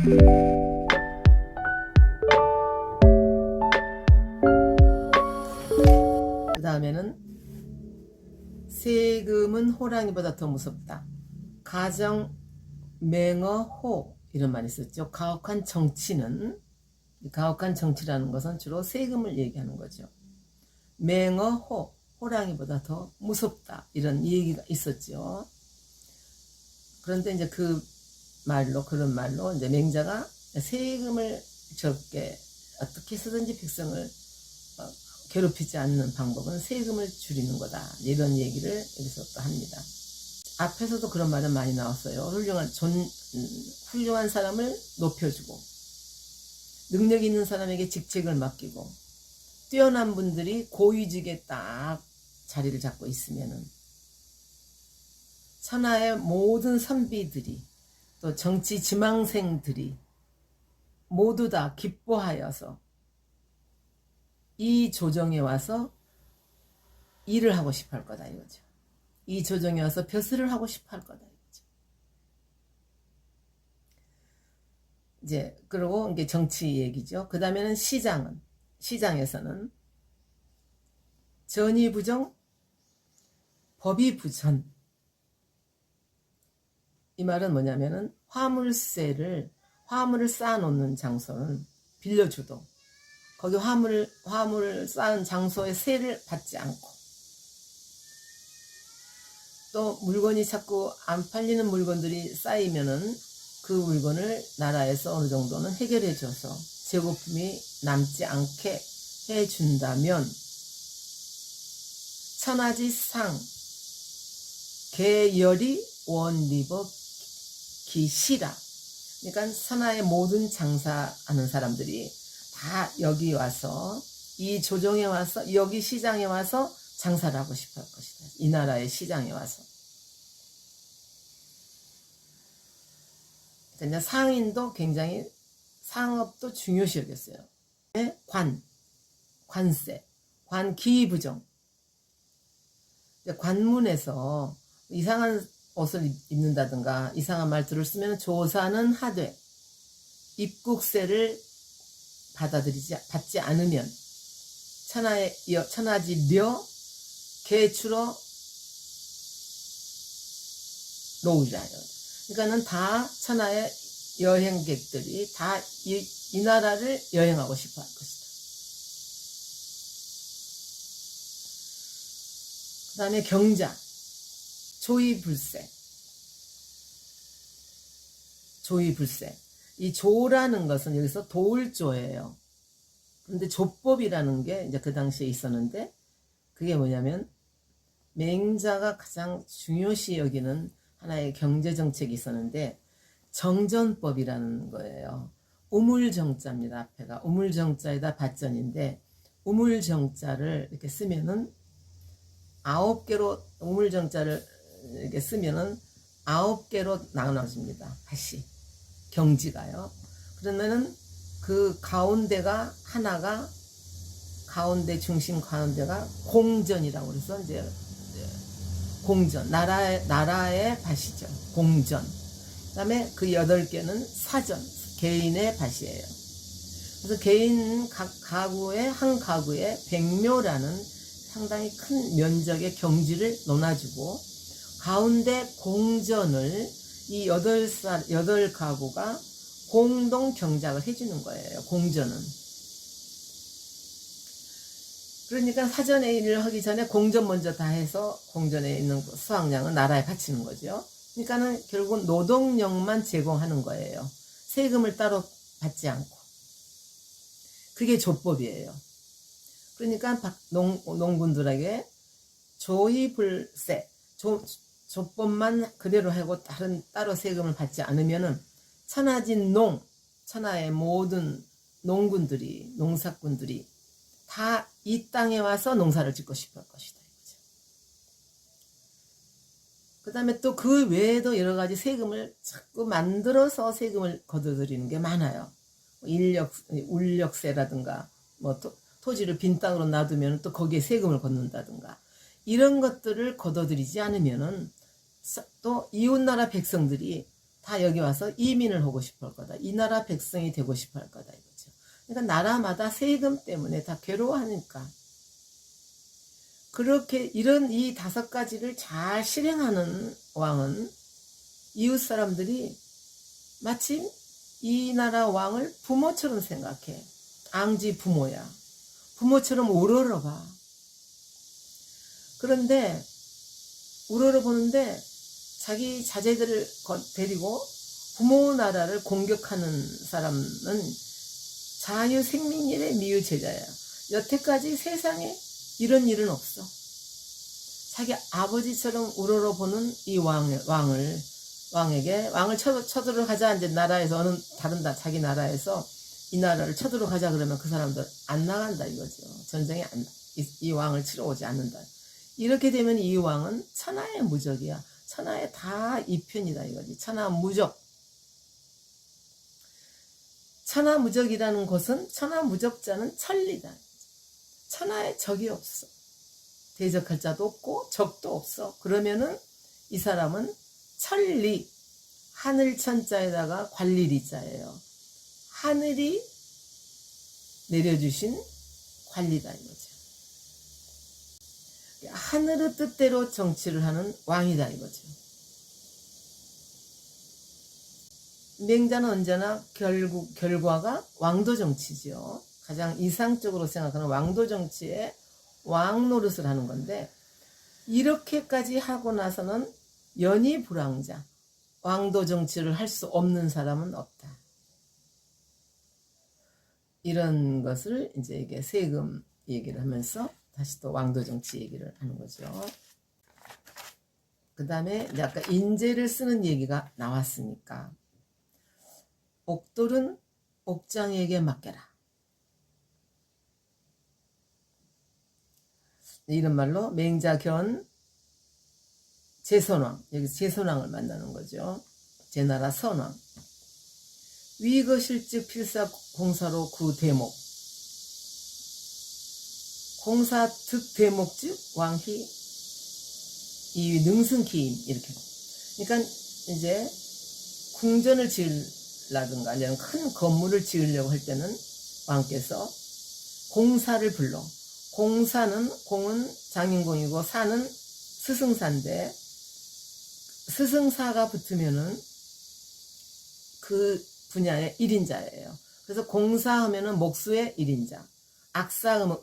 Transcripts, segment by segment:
그 다음에는 세금은 호랑이보다 더 무섭다. 가정 맹어호 이런 말이 있었죠. 가혹한 정치는, 가혹한 정치라는 것은 주로 세금을 얘기하는 거죠. 맹어호, 호랑이보다 더 무섭다 이런 얘기가 있었죠. 그런데 이제 그런 말로 이제 맹자가 세금을 적게 어떻게 해서든지 백성을 괴롭히지 않는 방법은 세금을 줄이는 거다. 이런 얘기를 여기서 또 합니다. 앞에서도 그런 말은 많이 나왔어요. 훌륭한 사람을 높여주고, 능력 있는 사람에게 직책을 맡기고, 뛰어난 분들이 고위직에 딱 자리를 잡고 있으면은, 천하의 모든 선비들이, 또 정치 지망생들이 모두 다 기뻐하여서 이 조정에 와서 일을 하고 싶어 할 거다 이거죠. 이 조정에 와서 벼슬을 하고 싶어 할 거다 이거죠. 이제 그리고 이게 정치 얘기죠. 그 다음에는 시장에서는 전이 부정, 법이 부전. 이 말은 뭐냐면은 화물을 쌓아놓는 장소는 빌려줘도 거기 화물을 쌓은 장소의 세를 받지 않고, 또 물건이 자꾸 안 팔리는 물건들이 쌓이면은 그 물건을 나라에서 어느 정도는 해결해줘서 재고품이 남지 않게 해준다면 천하지상 계열이 원리버 기시라. 그러니까 천하의 모든 장사하는 사람들이 다 여기 와서, 이 조정에 와서, 여기 시장에 와서 장사를 하고 싶어 할 것이다. 이 나라의 시장에 와서. 그러니까 상인도 굉장히 상업도 중요시 여겼어요. 관세, 관기부정. 관문에서 이상한 옷을 입는다든가 이상한 말들을 쓰면 조사는 하되 입국세를 받지 않으면 천하지려 개추러 놓으라. 그러니까는 다 천하의 여행객들이 다 이 나라를 여행하고 싶어 할 것이다. 그 다음에 경자, 조의불세. 이 조라는 것은 여기서 도울조예요. 근데 조법이라는 게 이제 그 당시에 있었는데, 그게 뭐냐면 맹자가 가장 중요시 여기는 하나의 경제정책이 있었는데 정전법이라는 거예요. 우물정자입니다. 앞에가 우물정자에다 밭전인데, 우물정자를 이렇게 쓰면은 9개로, 우물정자를 이렇게 쓰면은 9개로 나눠집니다. 밭이, 경지가요. 그러면은 그 가운데가 하나가, 중심 가운데가 공전이라고 그래서 이제 공전, 나라의 밭이죠. 공전. 그 다음에 그 8개는 사전, 개인의 밭이에요. 그래서 개인 한 가구에 100묘라는 상당히 큰 면적의 경지를 놓아주고, 가운데 공전을 이 8가구가 공동 경작을 해주는 거예요. 공전은. 그러니까 사전에 일을 하기 전에 공전 먼저 다 해서 공전에 있는 수확량은 나라에 바치는 거죠. 그러니까는 결국은 노동력만 제공하는 거예요. 세금을 따로 받지 않고. 그게 조법이에요. 그러니까 농군들에게 조의불세, 조법만 그대로 하고 따로 세금을 받지 않으면은 천하의 모든 농사꾼들이 다 이 땅에 와서 농사를 짓고 싶어 할 것이다. 그 다음에 또 그 외에도 여러 가지 세금을 자꾸 만들어서 세금을 걷어들이는 게 많아요. 울력세라든가, 토지를 빈 땅으로 놔두면 또 거기에 세금을 걷는다든가, 이런 것들을 걷어들이지 않으면은 또 이웃나라 백성들이 다 여기 와서 이민을 하고 싶어 할 거다. 이 나라 백성이 되고 싶어 할 거다 이거죠. 그러니까 나라마다 세금 때문에 다 괴로워하니까. 그렇게 이런 이 5가지를 잘 실행하는 왕은 이웃 사람들이 마침 이 나라 왕을 부모처럼 생각해. 앙지 부모야. 부모처럼 우러러봐. 그런데 우러러보는데 자기 자제들을 데리고 부모 나라를 공격하는 사람은 자유생민일의 미유제자야. 여태까지 세상에 이런 일은 없어. 자기 아버지처럼 우러러보는 이 왕을 쳐들어가자. 이제 나라에서 어느 다른 자기 나라에서 이 나라를 쳐들어가자 그러면 그 사람들 안 나간다 이거죠. 전쟁에 이 왕을 치러 오지 않는다. 이렇게 되면 이 왕은 천하의 무적이야. 천하의 다 이편이다 이거지. 천하무적. 천하무적이라는 것은 천하무적자는 천리다. 천하에 적이 없어. 대적할 자도 없고 적도 없어. 그러면은 이 사람은 천리, 하늘천자에다가 관리리자예요. 하늘이 내려주신 관리다 이거죠. 하늘의 뜻대로 정치를 하는 왕이다 이거죠. 맹자는 언제나 결과가 왕도 정치죠. 가장 이상적으로 생각하는 왕도 정치에 왕 노릇을 하는 건데, 이렇게까지 하고 나서는 연희불황자, 왕도 정치를 할 수 없는 사람은 없다. 이런 것을 이제 이게 세금 얘기를 하면서 다시 또 왕도 정치 얘기를 하는 거죠. 그 다음에 아까 인재를 쓰는 얘기가 나왔으니까, 옥돌은 옥장에게 맡겨라. 이런 말로 맹자견 제선왕, 여기 제선왕을 만나는 거죠. 제나라 선왕. 위거실즉 필사 공사로 구 대목. 공사 득 대목즉 왕희 이 능승기임 이렇게. 그러니까 이제 궁전을 지으려든가 아니면 큰 건물을 지으려고 할 때는 왕께서 공사를 불러. 공은 장인공이고 사는 스승사인데, 스승사가 붙으면은 그 분야의 1인자예요. 그래서 공사하면은 목수의 1인자, 악사하면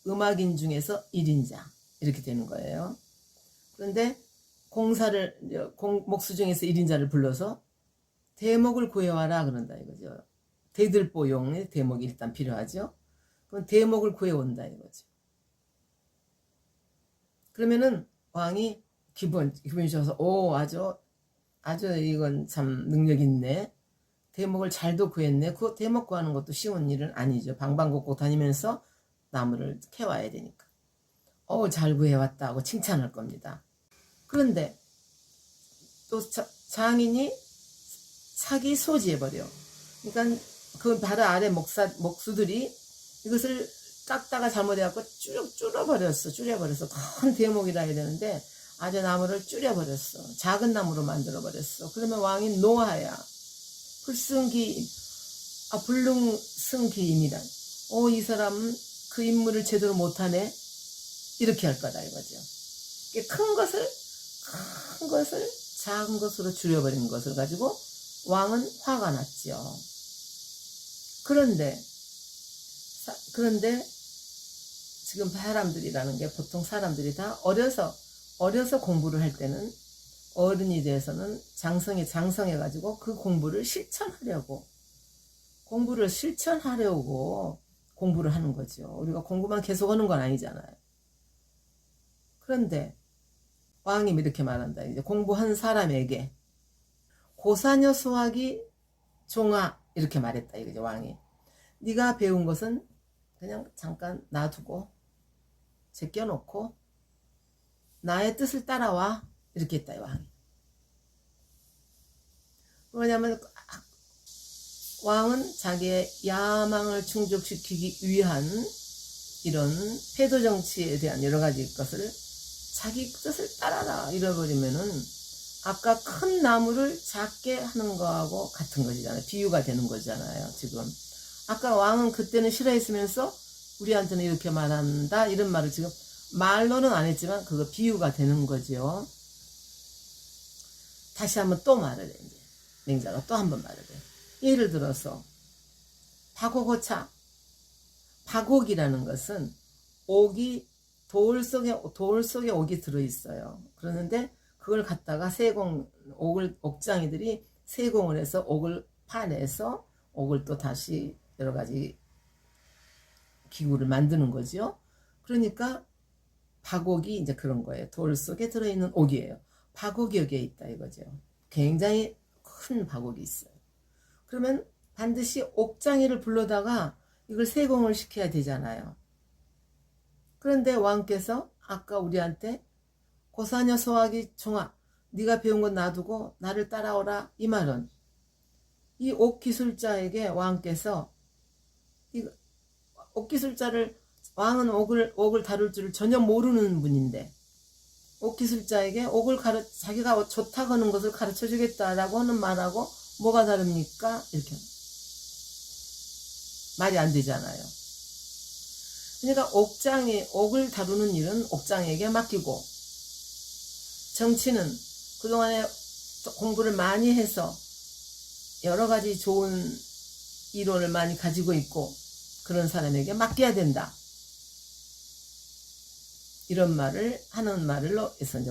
음악인 중에서 1인자 이렇게 되는 거예요. 그런데 목수 중에서 1인자를 불러서 대목을 구해와라 그런다 이거죠. 대들보용의 대목이 일단 필요하죠. 그럼 대목을 구해온다 이거죠. 그러면은 왕이 기분이 좋아서 아주 이건 참 능력 있네. 대목을 잘도 구했네. 그 대목 구하는 것도 쉬운 일은 아니죠. 방방곡곡 다니면서 나무를 캐와야 되니까. 잘 구해왔다 하고 칭찬할 겁니다. 그런데 또 장인이 사기 소지해버려. 그러니까 그 바로 아래 목수들이 이것을 깎다가 잘못해갖고 줄여버렸어. 큰 대목이라 해야 되는데 아주 나무를 줄여버렸어. 작은 나무로 만들어버렸어. 그러면 왕이 노하야. 불능승기임이란. 이 사람은 그 임무를 제대로 못하네. 이렇게 할 거다 이거죠. 큰 것을 작은 것으로 줄여버린 것을 가지고 왕은 화가 났죠. 그런데 지금 사람들이라는 게 보통 사람들이 다 어려서 공부를 할 때는 어른이 돼서는 장성해가지고 그 공부를 실천하려고 공부를 하는 거죠. 우리가 공부만 계속 하는 건 아니잖아요. 그런데 왕이 이렇게 말한다. 이제 공부한 사람에게 고사녀 수학이 종아 이렇게 말했다 이거죠. 왕이. 네가 배운 것은 그냥 잠깐 놔두고 제껴놓고 나의 뜻을 따라와 이렇게 했다 왕이. 왜냐하면 왕은 자기의 야망을 충족시키기 위한 이런 패도 정치에 대한 여러 가지 것을 자기 뜻을 따라라 이래버리면은 아까 큰 나무를 작게 하는 거하고 같은 것이잖아요. 비유가 되는 거잖아요. 지금 아까 왕은 그때는 싫어했으면서 우리한테는 이렇게 말한다 이런 말을 지금 말로는 안 했지만 그거 비유가 되는 거죠. 다시 한번 또 말을 해. 이제 맹자가 또 한번 말을 해. 예를 들어서 박옥오차. 박옥이라는 것은 옥이 돌 속에 옥이 들어있어요. 그러는데 그걸 갖다가 옥장이들이 세공을 해서 옥을 파내서 옥을 또 다시 여러 가지 기구를 만드는 거죠. 그러니까 박옥이 이제 그런 거예요. 돌 속에 들어있는 옥이에요. 박옥이 여기에 있다 이거죠. 굉장히 큰 박옥이 있어요. 그러면 반드시 옥장이를 불러다가 이걸 세공을 시켜야 되잖아요. 그런데 왕께서 아까 우리한테 고사녀 소학이 종아 네가 배운 건 놔두고 나를 따라오라 이 말은 이 옥기술자에게 왕께서 옥기술자를 왕은 옥을 다룰 줄을 전혀 모르는 분인데 옥기술자에게 자기가 좋다고 하는 것을 가르쳐 주겠다라고 하는 말하고 뭐가 다릅니까? 이렇게 말이 안 되잖아요. 그러니까 옥을 다루는 일은 옥장에게 맡기고 정치는 그동안에 공부를 많이 해서 여러 가지 좋은 이론을 많이 가지고 있고 그런 사람에게 맡겨야 된다. 이런 말을 하는 말로 해서 이제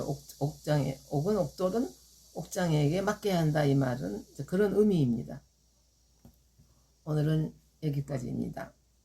옥돌은 옥장에게 맡겨야 한다. 이 말은 그런 의미입니다. 오늘은 여기까지입니다.